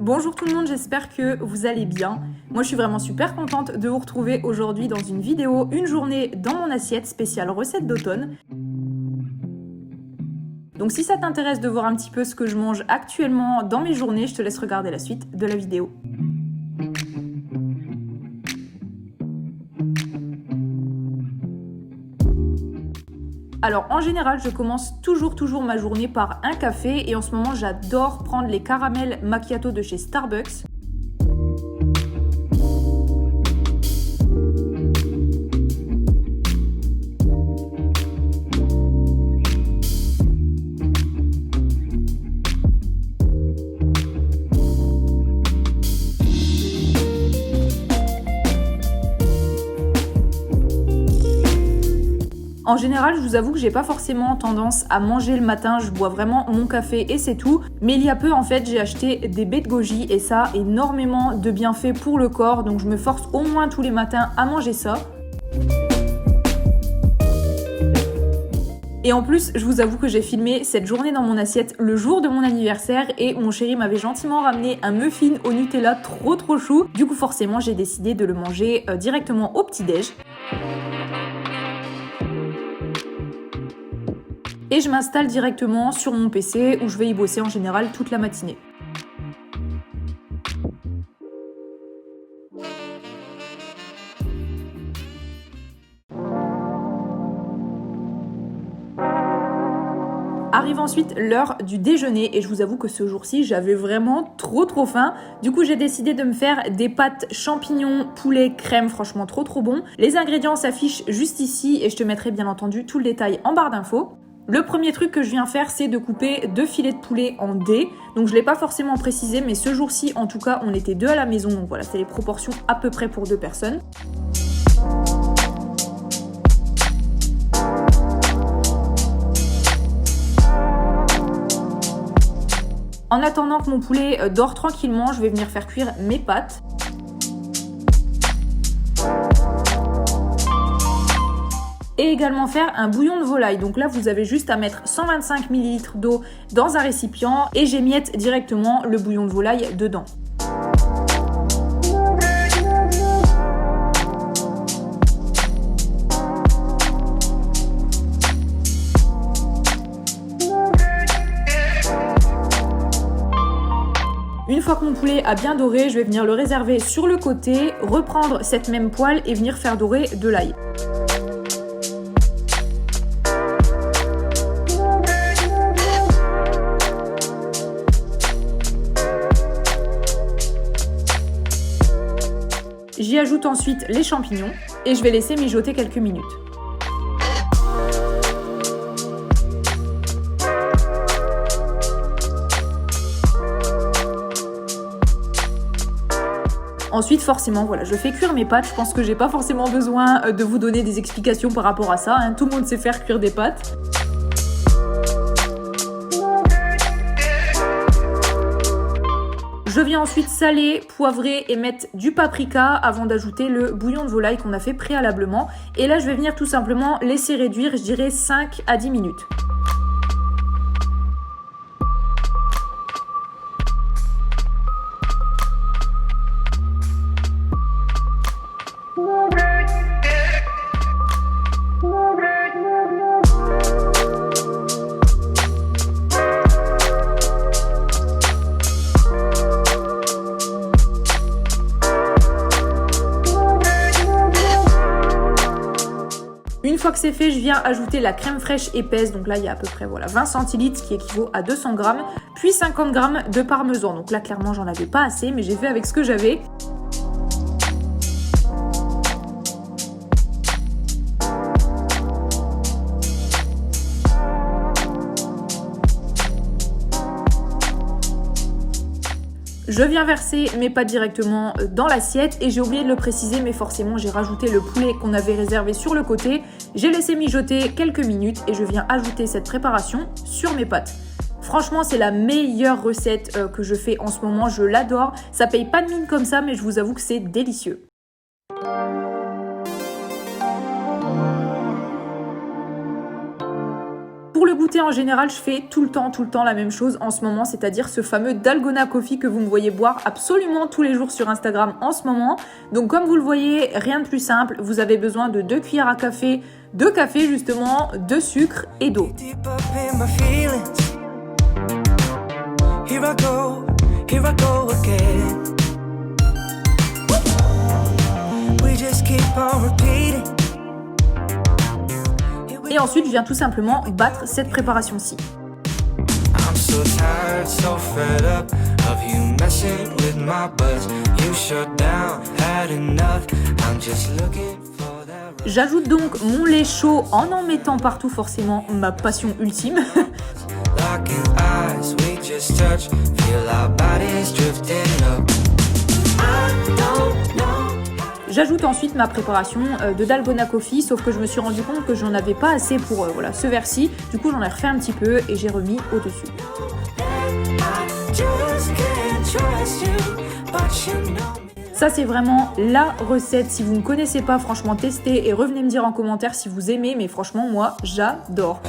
Bonjour tout le monde, j'espère que vous allez bien. Moi je suis vraiment super contente de vous retrouver aujourd'hui dans une vidéo, une journée dans mon assiette spéciale recette d'automne. Donc si ça t'intéresse de voir un petit peu ce que je mange actuellement dans mes journées, je te laisse regarder la suite de la vidéo. Alors en général, je commence toujours ma journée par un café et en ce moment j'adore prendre les caramels macchiato de chez Starbucks. En général, je vous avoue que j'ai pas forcément tendance à manger le matin, je bois vraiment mon café et c'est tout. Mais il y a peu, en fait, j'ai acheté des baies de goji et ça a énormément de bienfaits pour le corps. Donc je me force au moins tous les matins à manger ça. Et en plus, je vous avoue que j'ai filmé cette journée dans mon assiette le jour de mon anniversaire et mon chéri m'avait gentiment ramené un muffin au Nutella trop chou. Du coup, forcément, j'ai décidé de le manger directement au petit-déj. Et je m'installe directement sur mon PC où je vais y bosser en général toute la matinée. Arrive ensuite l'heure du déjeuner et je vous avoue que ce jour-ci j'avais vraiment trop faim. Du coup j'ai décidé de me faire des pâtes champignons, poulet, crème, franchement trop bon. Les ingrédients s'affichent juste ici et je te mettrai bien entendu tout le détail en barre d'infos. Le premier truc que je viens faire, c'est de couper 2 filets de poulet en dés. Donc je ne l'ai pas forcément précisé, mais ce jour-ci, en tout cas, on était 2 à la maison. Donc voilà, c'est les proportions à peu près pour 2 personnes. En attendant que mon poulet dort tranquillement, je vais venir faire cuire mes pâtes. Et également faire un bouillon de volaille. Donc là, vous avez juste à mettre 125 ml d'eau dans un récipient et j'émiette directement le bouillon de volaille dedans. Une fois que mon poulet a bien doré, je vais venir le réserver sur le côté, reprendre cette même poêle et venir faire dorer de l'ail. J'y ajoute ensuite les champignons et je vais laisser mijoter quelques minutes. Ensuite, forcément, voilà, je fais cuire mes pâtes. Je pense que j'ai pas forcément besoin de vous donner des explications par rapport à ça, hein. Tout le monde sait faire cuire des pâtes. Je viens ensuite saler, poivrer et mettre du paprika avant d'ajouter le bouillon de volaille qu'on a fait préalablement. Et là, je vais venir tout simplement laisser réduire, je dirais 5 à 10 minutes. Une fois que c'est fait, je viens ajouter la crème fraîche épaisse. Donc là, il y a à peu près 20 centilitres qui équivaut à 200 grammes. Puis 50 grammes de parmesan. Donc là, clairement, j'en avais pas assez, mais j'ai fait avec ce que j'avais. Je viens verser mes pâtes directement dans l'assiette et j'ai oublié de le préciser, mais forcément j'ai rajouté le poulet qu'on avait réservé sur le côté. J'ai laissé mijoter quelques minutes et je viens ajouter cette préparation sur mes pâtes. Franchement, c'est la meilleure recette que je fais en ce moment, je l'adore. Ça paye pas de mine comme ça, mais je vous avoue que c'est délicieux. goûter en général, je fais tout le temps la même chose en ce moment, c'est-à-dire ce fameux Dalgona Coffee que vous me voyez boire absolument tous les jours sur Instagram en ce moment. Donc comme vous le voyez, rien de plus simple, vous avez besoin de 2 cuillères à café, de café justement, de sucre et d'eau. Et ensuite, je viens tout simplement battre cette préparation-ci. J'ajoute donc mon lait chaud en mettant partout forcément ma passion ultime. J'ajoute ensuite ma préparation de Dalgona Coffee, sauf que je me suis rendu compte que j'en avais pas assez pour ce verre-ci. Du coup, j'en ai refait un petit peu et j'ai remis au-dessus. Ça, c'est vraiment la recette. Si vous ne connaissez pas, franchement, testez et revenez me dire en commentaire si vous aimez. Mais franchement, moi, j'adore.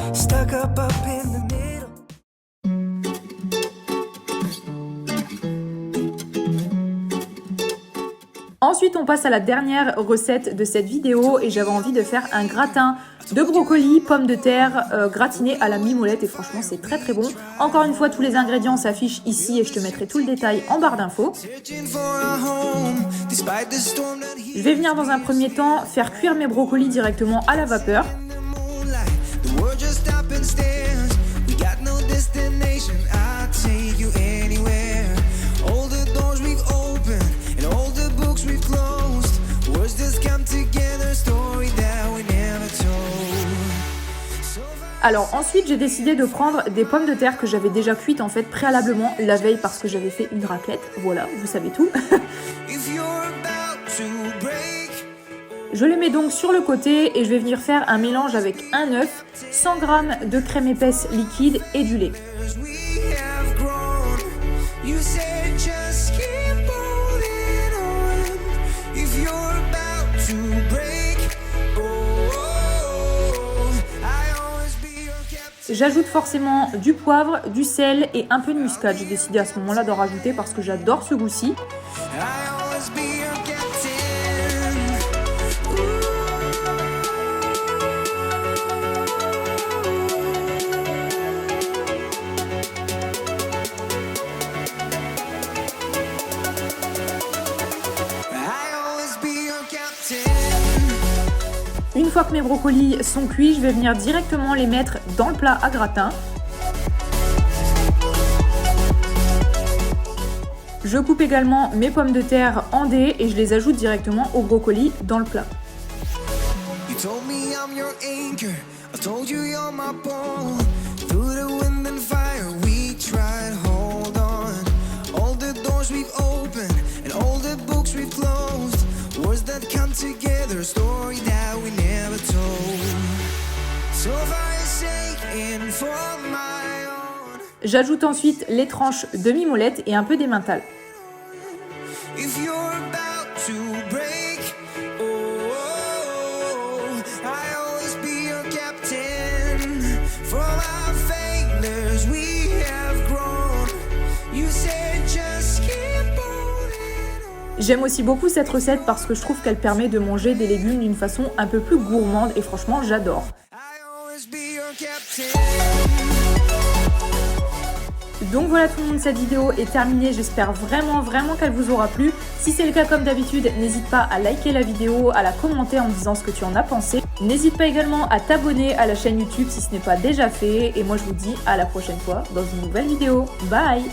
Ensuite, on passe à la dernière recette de cette vidéo et j'avais envie de faire un gratin de brocoli, pommes de terre gratinées à la mimolette et franchement c'est très bon. Encore une fois, tous les ingrédients s'affichent ici et je te mettrai tout le détail en barre d'infos. Je vais venir dans un premier temps faire cuire mes brocolis directement à la vapeur. Alors ensuite j'ai décidé de prendre des pommes de terre que j'avais déjà cuites en fait préalablement la veille parce que j'avais fait une raclette, voilà, vous savez tout. Je les mets donc sur le côté et je vais venir faire un mélange avec un œuf, 100 g de crème épaisse liquide et du lait. J'ajoute forcément du poivre, du sel et un peu de muscade. J'ai décidé à ce moment-là d'en rajouter parce que j'adore ce goût-ci. Une fois que mes brocolis sont cuits, je vais venir directement les mettre dans le plat à gratin. Je coupe également mes pommes de terre en dés et je les ajoute directement aux brocolis dans le plat. J'ajoute ensuite les tranches de mimolette et un peu d'emmental. J'aime aussi beaucoup cette recette parce que je trouve qu'elle permet de manger des légumes d'une façon un peu plus gourmande et franchement j'adore. Donc voilà tout le monde, cette vidéo est terminée, j'espère vraiment qu'elle vous aura plu. Si c'est le cas comme d'habitude, n'hésite pas à liker la vidéo, à la commenter en me disant ce que tu en as pensé. N'hésite pas également à t'abonner à la chaîne YouTube si ce n'est pas déjà fait. Et moi je vous dis à la prochaine fois dans une nouvelle vidéo. Bye!